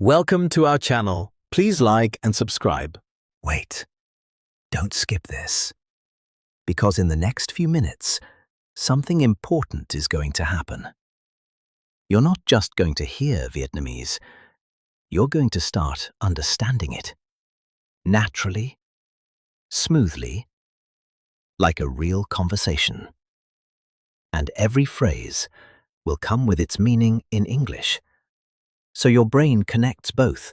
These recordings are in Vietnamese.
Welcome to our channel. Please like and subscribe. Wait, don't skip this. Because in the next few minutes, something important is going to happen. You're not just going to hear Vietnamese, you're going to start understanding it. Naturally, smoothly, like a real conversation. And every phrase will come with its meaning in English. So your brain connects both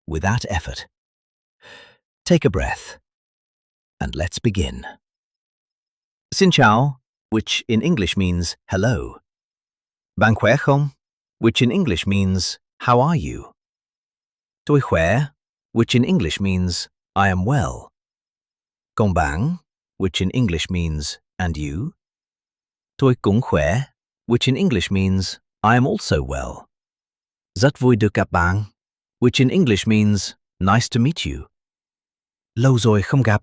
without effort. Take a breath, and let's begin. Xin chào, which in English means hello. Bạn khỏe không, which in English means how are you? Tôi khỏe, which in English means I am well. Còn bạn, which in English means and you? Tôi cũng khỏe, which in English means I am also well. Rất vui được gặp bạn, which in English means nice to meet you. Lâu rồi không gặp,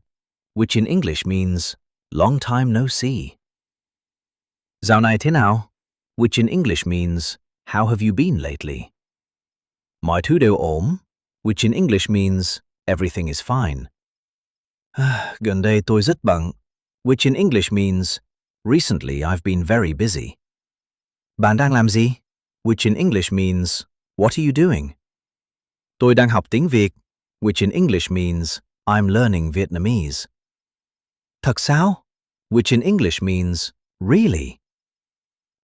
which in English means long time no see. Dạo này thế nào, which in English means how have you been lately? Mọi thứ đều ổn, which in English means everything is fine. Gần đây tôi rất bận, which in English means recently I've been very busy. Bạn đang làm gì, which in English means what are you doing? Tôi đang học tiếng Việt, which in English means I'm learning Vietnamese. Thật sao? Which in English means really.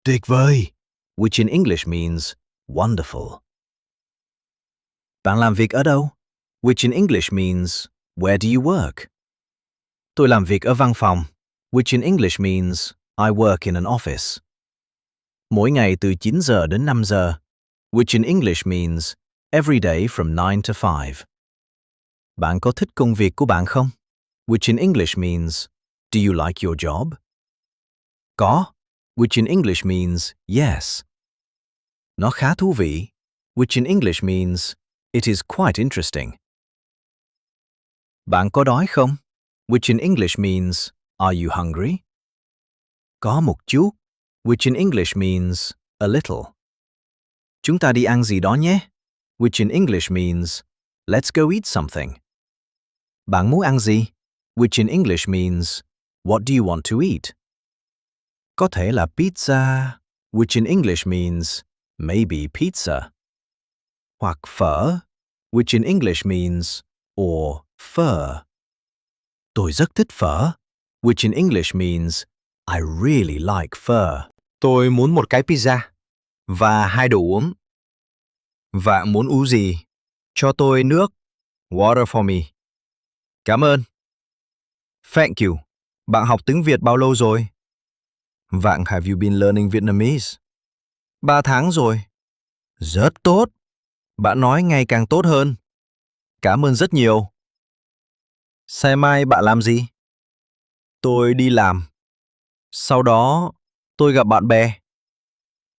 Tuyệt vời, which in English means wonderful. Bạn làm việc ở đâu? Which in English means where do you work? Tôi làm việc ở văn phòng, which in English means I work in an office. Mỗi ngày từ 9 giờ đến 5 giờ, which in English means every day from 9 to 5. Bạn có thích công việc của bạn không? Which in English means do you like your job? Có, which in English means yes. Nó khá thú vị, which in English means it is quite interesting. Bạn có đói không? Which in English means are you hungry? Có một chút, which in English means a little. Chúng ta đi ăn gì đó nhé, which in English means let's go eat something. Bạn muốn ăn gì? Which in English means what do you want to eat? Có thể là pizza, which in English means maybe pizza. Hoặc phở, which in English means or phở. Tôi rất thích phở, which in English means I really like phở. Tôi muốn một cái pizza và 2 đồ uống. Bạn muốn uống gì? Cho tôi nước. Water for me. Cảm ơn. Thank you. Bạn học tiếng Việt bao lâu rồi? Bạn have you been learning Vietnamese? 3 tháng rồi. Rất tốt. Bạn nói ngày càng tốt hơn. Cảm ơn rất nhiều. Sáng mai bạn làm gì? Tôi đi làm. Sau đó, tôi gặp bạn bè.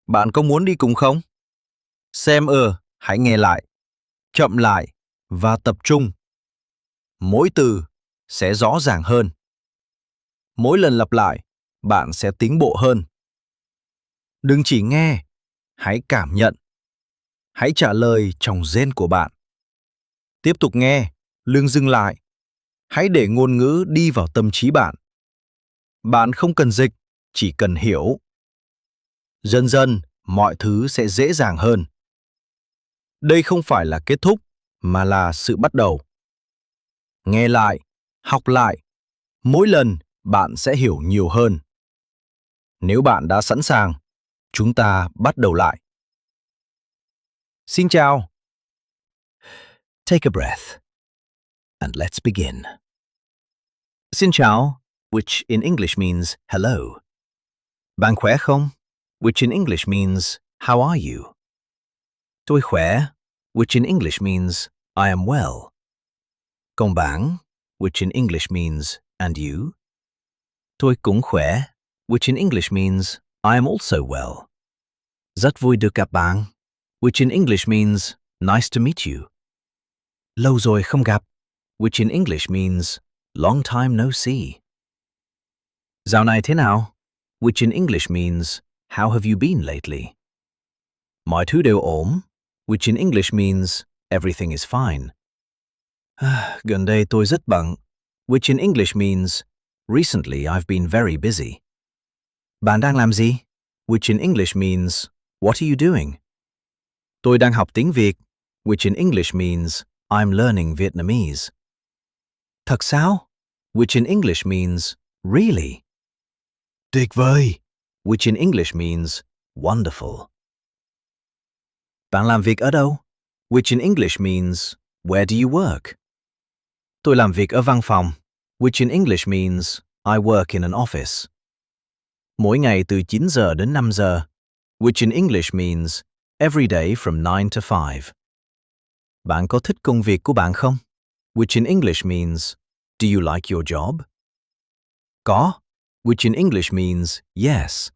Bạn có muốn đi cùng không? Xem hãy nghe lại, chậm lại và tập trung. Mỗi từ sẽ rõ ràng hơn. Mỗi lần lặp lại, bạn sẽ tiến bộ hơn. Đừng chỉ nghe, hãy cảm nhận. Hãy trả lời trong gen của bạn. Tiếp tục nghe, đừng dừng lại. Hãy để ngôn ngữ đi vào tâm trí bạn. Bạn không cần dịch, chỉ cần hiểu. Dần dần, mọi thứ sẽ dễ dàng hơn. Đây không phải là kết thúc, mà là sự bắt đầu. Nghe lại, học lại. Mỗi lần, bạn sẽ hiểu nhiều hơn. Nếu bạn đã sẵn sàng, chúng ta bắt đầu lại. Xin chào. Take a breath, and let's begin. Xin chào, which in English means hello. Bạn khỏe không? Which in English means how are you? Tôi khỏe, which in English means I am well. Còn bạn, which in English means and you? Tôi cũng khỏe, which in English means I am also well. Rất vui được gặp bạn, which in English means nice to meet you. Lâu rồi không gặp, which in English means long time no see. Dạo này thế nào? Which in English means how have you been lately? Mọi thứ đều ổn, which in English means everything is fine. Gần đây tôi rất bận, which in English means recently I've been very busy. Bạn đang làm gì? Which in English means what are you doing? Tôi đang học tiếng Việt, which in English means I'm learning Vietnamese. Thật sao? Which in English means really. Tuyệt vời, which in English means wonderful. Bạn làm việc ở đâu? Which in English means where do you work? Tôi làm việc ở văn phòng, which in English means I work in an office. Mỗi ngày từ 9 giờ đến 5 giờ, which in English means every day from 9 to 5. Bạn có thích công việc của bạn không? Which in English means do you like your job? Có, which in English means yes.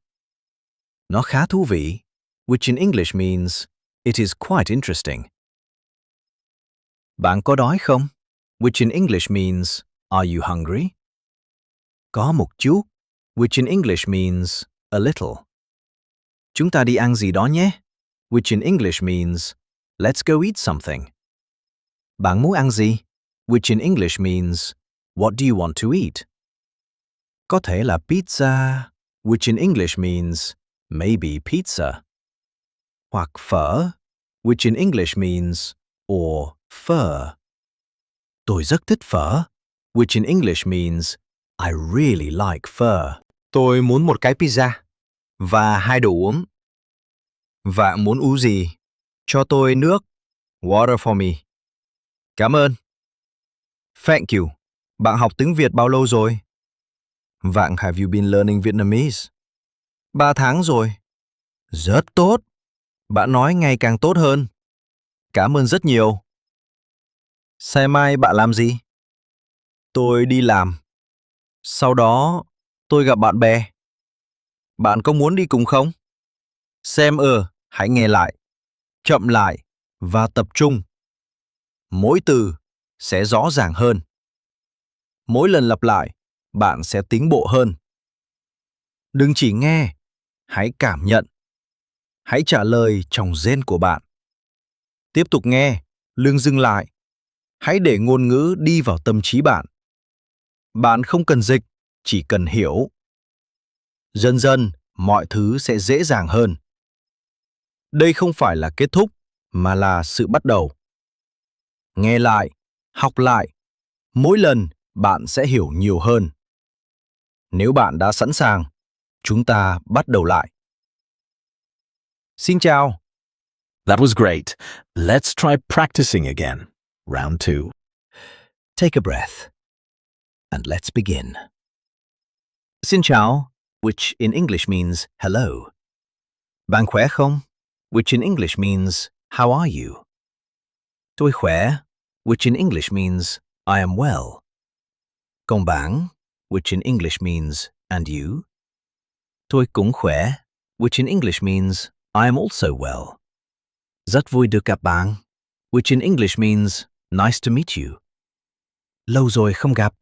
Nó khá thú vị, which in English means it is quite interesting. Bạn có đói không? Which in English means are you hungry? Có một chút, which in English means a little. Chúng ta đi ăn gì đó nhé, which in English means let's go eat something. Bạn muốn ăn gì? Which in English means what do you want to eat? Có thể là pizza, which in English means maybe pizza. Hoặc phở, which in English means or phở. Tôi rất thích phở, which in English means I really like phở. Tôi muốn một cái pizza và 2 đồ uống. Bạn muốn uống gì? Cho tôi nước. Water for me. Cảm ơn. Thank you. Bạn học tiếng Việt bao lâu rồi? Bạn have you been learning Vietnamese? 3 tháng rồi. Rất tốt. Bạn nói ngày càng tốt hơn. Cảm ơn rất nhiều. Sáng mai bạn làm gì? Tôi đi làm. Sau đó, tôi gặp bạn bè. Bạn có muốn đi cùng không? Xem hãy nghe lại, chậm lại và tập trung. Mỗi từ sẽ rõ ràng hơn. Mỗi lần lặp lại, bạn sẽ tiến bộ hơn. Đừng chỉ nghe, hãy cảm nhận. Hãy trả lời trong gen của bạn. Tiếp tục nghe, đừng dừng lại. Hãy để ngôn ngữ đi vào tâm trí bạn. Bạn không cần dịch, chỉ cần hiểu. Dần dần, mọi thứ sẽ dễ dàng hơn. Đây không phải là kết thúc, mà là sự bắt đầu. Nghe lại, học lại. Mỗi lần, bạn sẽ hiểu nhiều hơn. Nếu bạn đã sẵn sàng, chúng ta bắt đầu lại. Xin chào. That was great. Let's try practicing again. Round 2. Take a breath. And let's begin. Xin chào, which in English means hello. Bạn khỏe không? Which in English means how are you? Tôi khỏe, which in English means I am well. Còn bạn, which in English means and you? Tôi cũng khỏe, which in English means I am also well. Rất vui được gặp bạn, which in English means nice to meet you. Lâu rồi không gặp,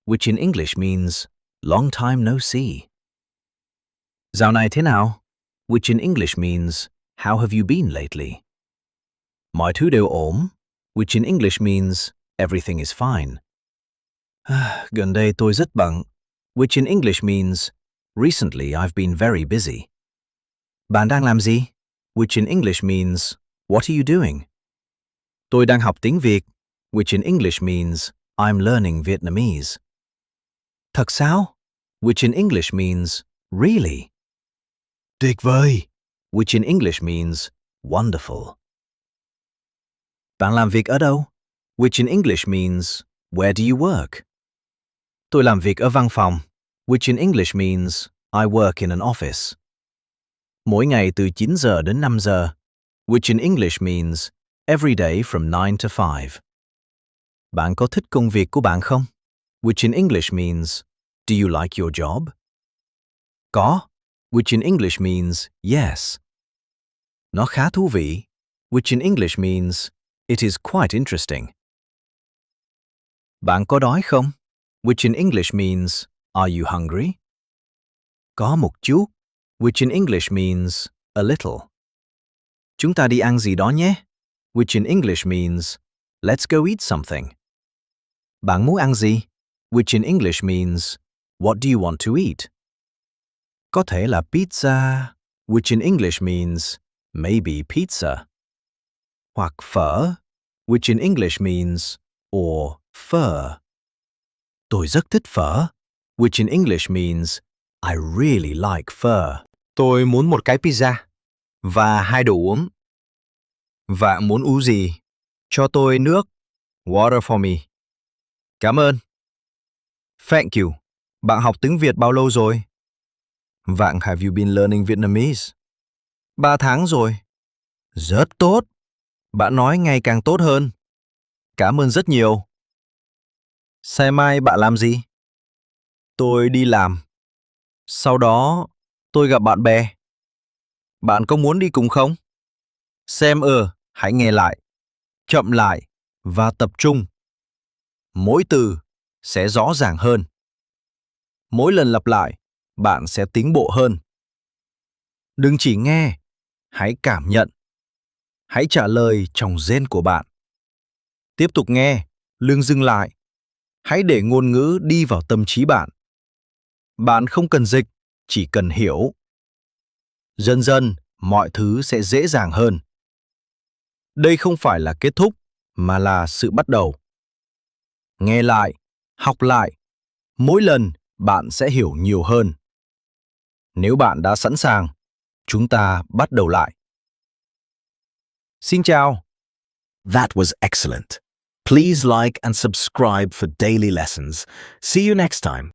which in English means long time no see. Dạo này thế nào? Which in English means how have you been lately? Mọi thứ đều ổn, which in English means everything is fine. Gần đây tôi rất bận, which in English means recently I've been very busy. Bạn đang làm gì? Which in English means what are you doing? Tôi đang học tiếng Việt, which in English means I'm learning Vietnamese. Thật sao? Which in English means really. Tuyệt vời, which in English means wonderful. Bạn làm việc ở đâu? Which in English means where do you work? Tôi làm việc ở văn phòng, which in English means I work in an office. Mỗi ngày từ 9 giờ đến 5 giờ, which in English means every day from 9 to 5. Bạn có thích công việc của bạn không? Which in English means do you like your job? Có, which in English means yes. Nó khá thú vị, which in English means it is quite interesting. Bạn có đói không? Which in English means are you hungry? Có một chút, which in English means a little. Chúng ta đi ăn gì đó nhé, which in English means let's go eat something. Bạn muốn ăn gì? Which in English means what do you want to eat? Có thể là pizza, which in English means maybe pizza. Hoặc phở, which in English means or phở. Tôi rất thích phở, which in English means I really like phở. Tôi muốn một cái pizza và 2 đồ uống. Bạn muốn uống gì? Cho tôi nước. Water for me. Cảm ơn. Thank you. Bạn học tiếng Việt bao lâu rồi? Bạn have you been learning Vietnamese? 3 tháng rồi. Rất tốt. Bạn nói ngày càng tốt hơn. Cảm ơn rất nhiều. Sáng mai bạn làm gì? Tôi đi làm. Sau đó, tôi gặp bạn bè. Bạn có muốn đi cùng không? Xem hãy nghe lại, chậm lại và tập trung. Mỗi từ sẽ rõ ràng hơn. Mỗi lần lặp lại, bạn sẽ tiến bộ hơn. Đừng chỉ nghe, hãy cảm nhận. Hãy trả lời trong gen của bạn. Tiếp tục nghe, đừng dừng lại. Hãy để ngôn ngữ đi vào tâm trí bạn. Bạn không cần dịch, chỉ cần hiểu. Dần dần, mọi thứ sẽ dễ dàng hơn. Đây không phải là kết thúc, mà là sự bắt đầu. Nghe lại, học lại. Mỗi lần, bạn sẽ hiểu nhiều hơn. Nếu bạn đã sẵn sàng, chúng ta bắt đầu lại. Xin chào. That was excellent. Please like and subscribe for daily lessons. See you next time.